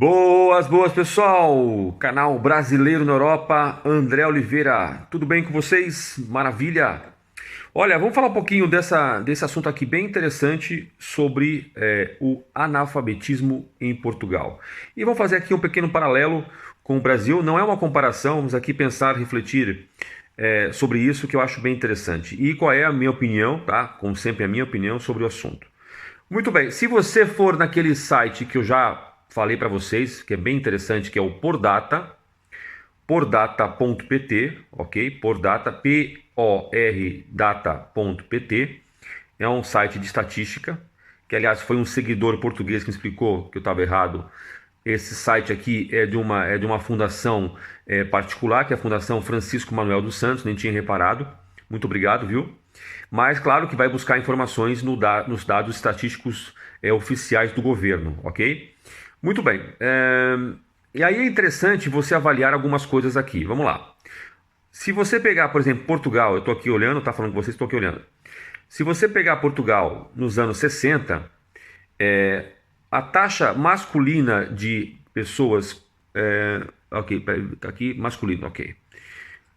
Boas, boas pessoal! Canal Brasileiro na Europa, André Oliveira. Tudo bem com vocês? Maravilha! Olha, vamos falar um pouquinho desse assunto aqui bem interessante sobre o analfabetismo em Portugal. E vamos fazer aqui um pequeno paralelo com o Brasil. Não é uma comparação, vamos aqui pensar, refletir sobre isso que eu acho bem interessante. E qual é a minha opinião, tá? Como sempre, a minha opinião sobre o assunto. Muito bem, se você for naquele site que eu já falei para vocês, que é bem interessante, que é o Pordata, pordata.pt, ok? Pordata, P-O-R data.pt, é um site de estatística, que aliás foi um seguidor português que me explicou que eu estava errado. Esse site aqui é de uma fundação particular, que é a Fundação Francisco Manuel dos Santos, nem tinha reparado. Muito obrigado, viu? Mas claro que vai buscar informações nos dados estatísticos oficiais do governo, ok? Muito bem. E aí é interessante você avaliar algumas coisas aqui. Vamos lá. Se você pegar, por exemplo, Portugal, eu estou aqui olhando, tá falando com vocês, estou aqui olhando. Se você pegar Portugal nos anos 60, a taxa masculina de pessoas. Ok, tá aqui, masculino, ok.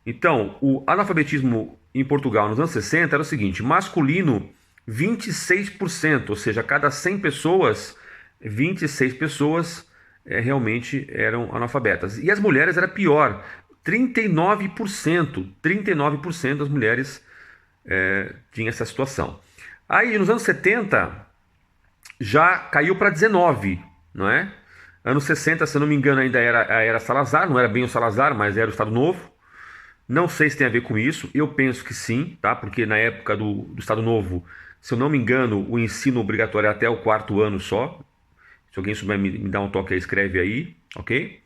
Então, o analfabetismo em Portugal nos anos 60 era o seguinte: masculino 26%, ou seja, a cada 100 pessoas, 26 pessoas realmente eram analfabetas. E as mulheres era pior, 39%, 39% das mulheres tinha essa situação. Aí nos anos 70 já caiu para 19, não é? Anos 60, se eu não me engano, ainda era a era Salazar, não era bem o Salazar, mas era o Estado Novo. Não sei se tem a ver com isso, eu penso que sim, tá? Porque na época do Estado Novo, se eu não me engano, o ensino obrigatório é até o quarto ano só. Se alguém souber me dar um toque aí, escreve aí, ok?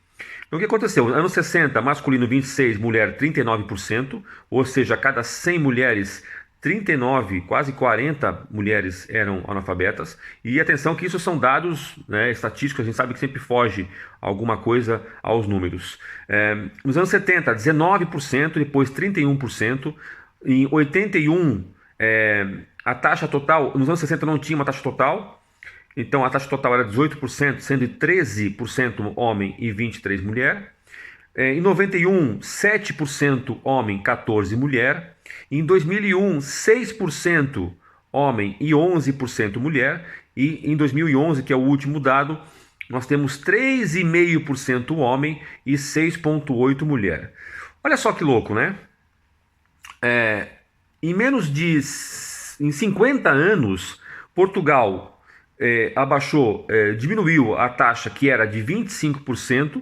Então o que aconteceu? Anos 60, masculino 26, mulher 39%, ou seja, a cada 100 mulheres, 39, quase 40 mulheres eram analfabetas. E atenção que isso são dados, né, estatísticos, a gente sabe que sempre foge alguma coisa aos números. Nos anos 70, 19%, depois 31%. Em 81, a taxa total, nos anos 60 não tinha uma taxa total, então a taxa total era 18%, sendo 13% homem e 23% mulher. Em 91, 7% homem, 14% mulher. Em 2001, 6% homem e 11% mulher. E em 2011, que é o último dado, nós temos 3,5% homem e 6,8% mulher. Olha só que louco, né? Em menos de em 50 anos, Portugal diminuiu a taxa que era de 25%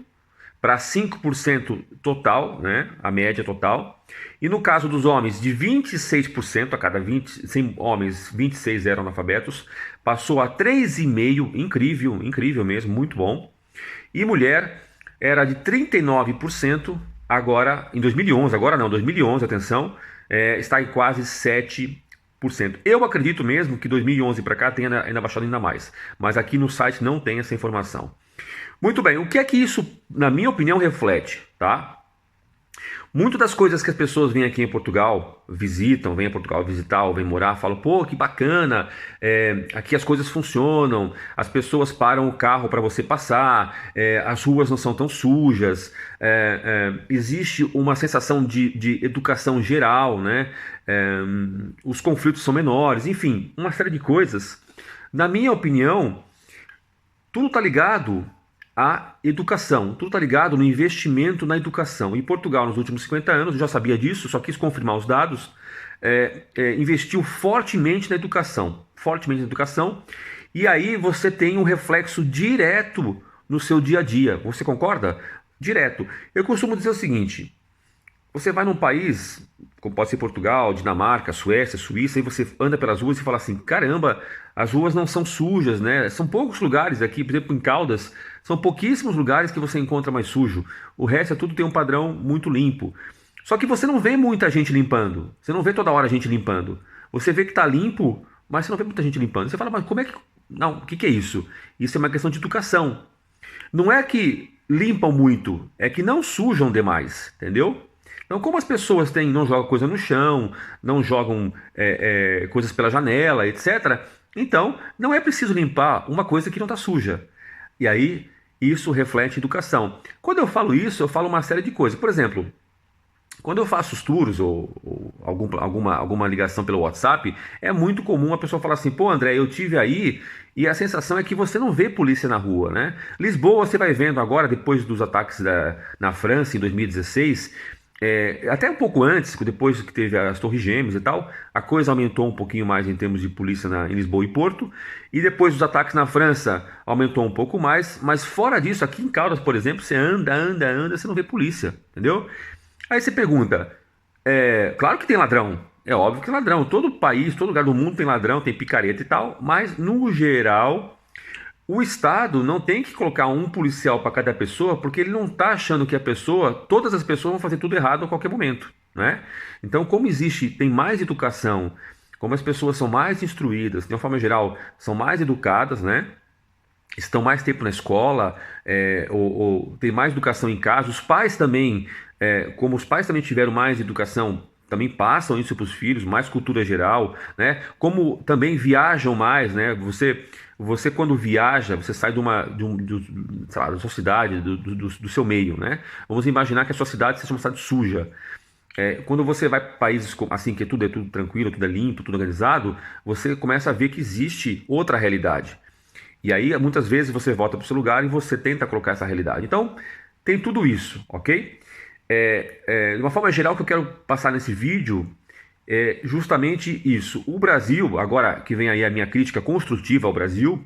para 5% total, né, a média total. E no caso dos homens, de 26%, a cada 100 homens, 26 eram analfabetos, passou a 3,5%, incrível, incrível mesmo, muito bom. E mulher era de 39%, agora, em 2011, agora não, 2011, atenção, está em quase 7%. Eu acredito mesmo que 2011 para cá tenha ainda baixado ainda mais, mas aqui no site não tem essa informação. Muito bem, o que é que isso, na minha opinião, reflete, tá? Muitas das coisas que as pessoas vêm aqui em Portugal, visitam, vêm a Portugal visitar ou vêm morar, falam, pô, que bacana, aqui as coisas funcionam, as pessoas param o carro para você passar, as ruas não são tão sujas, existe uma sensação de educação geral, né? Os conflitos são menores, enfim, uma série de coisas. Na minha opinião, tudo está ligado à educação, tudo está ligado no investimento na educação. E Portugal, nos últimos 50 anos, eu já sabia disso, só quis confirmar os dados, investiu fortemente na educação, e aí você tem um reflexo direto no seu dia a dia. Você concorda? Direto. Eu costumo dizer o seguinte: você vai num país, como pode ser Portugal, Dinamarca, Suécia, Suíça, e você anda pelas ruas e fala assim, caramba, as ruas não são sujas, né? São poucos lugares aqui, por exemplo, em Caldas, são pouquíssimos lugares que você encontra mais sujo. O resto é tudo tem um padrão muito limpo. Só que você não vê muita gente limpando. Você não vê toda hora gente limpando. Você vê que está limpo, mas você não vê muita gente limpando. Você fala, mas como é que... Não, o que que é isso? Isso é uma questão de educação. Não é que limpam muito, é que não sujam demais, entendeu? Então, como as pessoas não jogam coisa no chão, não jogam coisas pela janela, etc., então não é preciso limpar uma coisa que não está suja. E aí isso reflete educação. Quando eu falo isso, eu falo uma série de coisas. Por exemplo, quando eu faço os tours ou alguma ligação pelo WhatsApp, é muito comum a pessoa falar assim: pô, André, eu tive aí e a sensação é que você não vê polícia na rua, né? Lisboa, você vai vendo agora, depois dos ataques na França em 2016, até um pouco antes, depois que teve as Torres Gêmeas e tal, a coisa aumentou um pouquinho mais em termos de polícia em Lisboa e Porto, e depois dos ataques na França aumentou um pouco mais, mas fora disso, aqui em Caldas, por exemplo, você anda, você não vê polícia, entendeu? Aí você pergunta, claro que tem ladrão, é óbvio que tem ladrão, todo país, todo lugar do mundo tem ladrão, tem picareta e tal, mas no geral o Estado não tem que colocar um policial para cada pessoa, porque ele não está achando que todas as pessoas vão fazer tudo errado a qualquer momento, né? Então, como tem mais educação, como as pessoas são mais instruídas, de uma forma geral, são mais educadas, né? Estão mais tempo na escola, ou tem mais educação em casa. Os pais também, como os pais também tiveram mais educação, também passam isso para os filhos, mais cultura geral, né? Como também viajam mais, né? Você quando viaja, você sai sei lá, da sua cidade, do seu meio, né? Vamos imaginar que a sua cidade seja uma cidade suja. Quando você vai para países assim, que é tudo tranquilo, tudo é limpo, tudo organizado, você começa a ver que existe outra realidade. E aí, muitas vezes, você volta para o seu lugar e você tenta colocar essa realidade. Então, tem tudo isso, ok? De uma forma geral, o que eu quero passar nesse vídeo é justamente isso. O Brasil, agora que vem aí a minha crítica construtiva ao Brasil,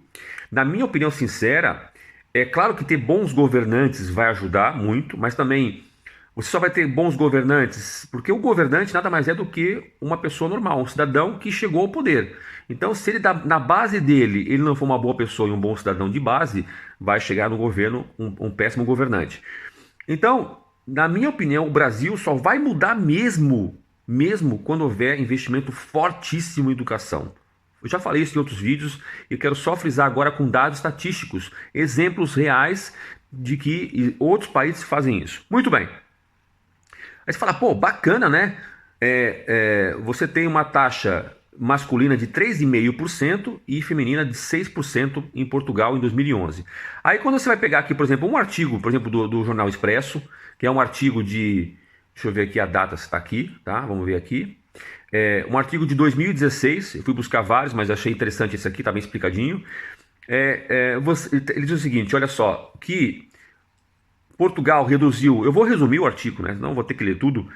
na minha opinião sincera, é claro que ter bons governantes vai ajudar muito, mas também você só vai ter bons governantes, porque o governante nada mais é do que uma pessoa normal, um cidadão que chegou ao poder. Então, se ele na base dele, ele não for uma boa pessoa e um bom cidadão de base, vai chegar no governo um péssimo governante. Então, na minha opinião, o Brasil só vai mudar mesmo quando houver investimento fortíssimo em educação. Eu já falei isso em outros vídeos e eu quero só frisar agora com dados estatísticos, exemplos reais de que outros países fazem isso. Muito bem. Aí você fala, pô, bacana, né? Você tem uma taxa masculina de 3,5% e feminina de 6% em Portugal em 2011. Aí quando você vai pegar aqui, por exemplo, um artigo, por exemplo, do Jornal Expresso, que é um artigo de... Deixa eu ver aqui a data se está aqui, tá? Vamos ver aqui. Um artigo de 2016, eu fui buscar vários, mas achei interessante esse aqui, tá bem explicadinho. Ele diz o seguinte, olha só, que Portugal reduziu, eu vou resumir o artigo, né? Não vou ter que ler tudo.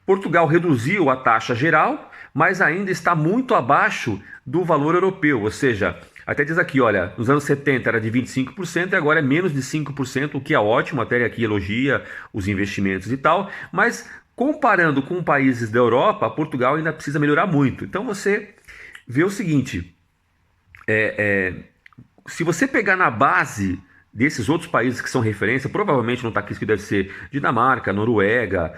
Portugal reduziu a taxa geral, mas ainda está muito abaixo do valor europeu, ou seja, até diz aqui, olha, nos anos 70 era de 25% e agora é menos de 5%, o que é ótimo, até aqui elogia os investimentos e tal, mas comparando com países da Europa, Portugal ainda precisa melhorar muito. Então você vê o seguinte, se você pegar na base desses outros países que são referência, provavelmente não está aqui, que deve ser Dinamarca, Noruega,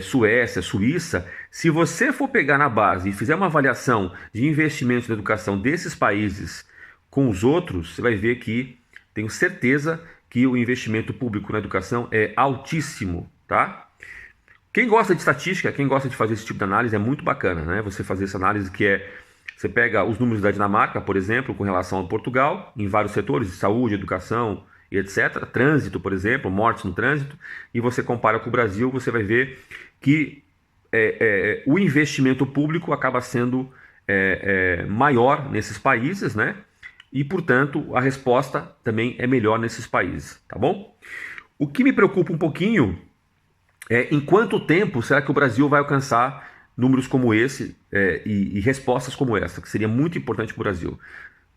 Suécia, Suíça. Se você for pegar na base e fizer uma avaliação de investimentos na educação desses países com os outros, você vai ver que, tenho certeza, que o investimento público na educação é altíssimo, tá? Quem gosta de estatística, quem gosta de fazer esse tipo de análise, é muito bacana, né? Você fazer essa análise você pega os números da Dinamarca, por exemplo, com relação ao Portugal, em vários setores, de saúde, educação e etc. Trânsito, por exemplo, mortes no trânsito, e você compara com o Brasil, você vai ver que o investimento público acaba sendo maior nesses países, né? E, portanto, a resposta também é melhor nesses países, tá bom? O que me preocupa um pouquinho é em quanto tempo será que o Brasil vai alcançar números como esse e respostas como essa, que seria muito importante para o Brasil.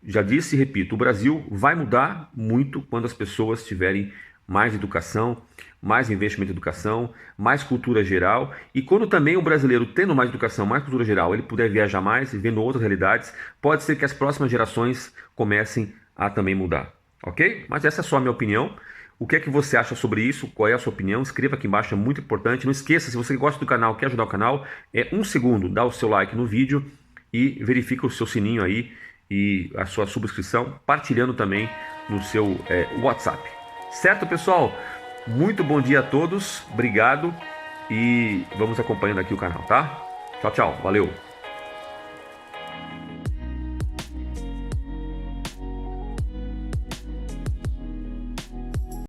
Já disse e repito, o Brasil vai mudar muito quando as pessoas tiverem mais educação, mais investimento em educação, mais cultura geral, e quando também o brasileiro tendo mais educação, mais cultura geral, ele puder viajar mais e vendo outras realidades, pode ser que as próximas gerações comecem a também mudar, ok? Mas essa é só a minha opinião. O que é que você acha sobre isso? Qual é a sua opinião? Escreva aqui embaixo, é muito importante. Não esqueça, se você gosta do canal, quer ajudar o canal, 1 segundo, dá o seu like no vídeo e verifica o seu sininho aí e a sua subscrição, partilhando também no seu WhatsApp. Certo, pessoal? Muito bom dia a todos, obrigado e vamos acompanhando aqui o canal, tá? Tchau, tchau, valeu!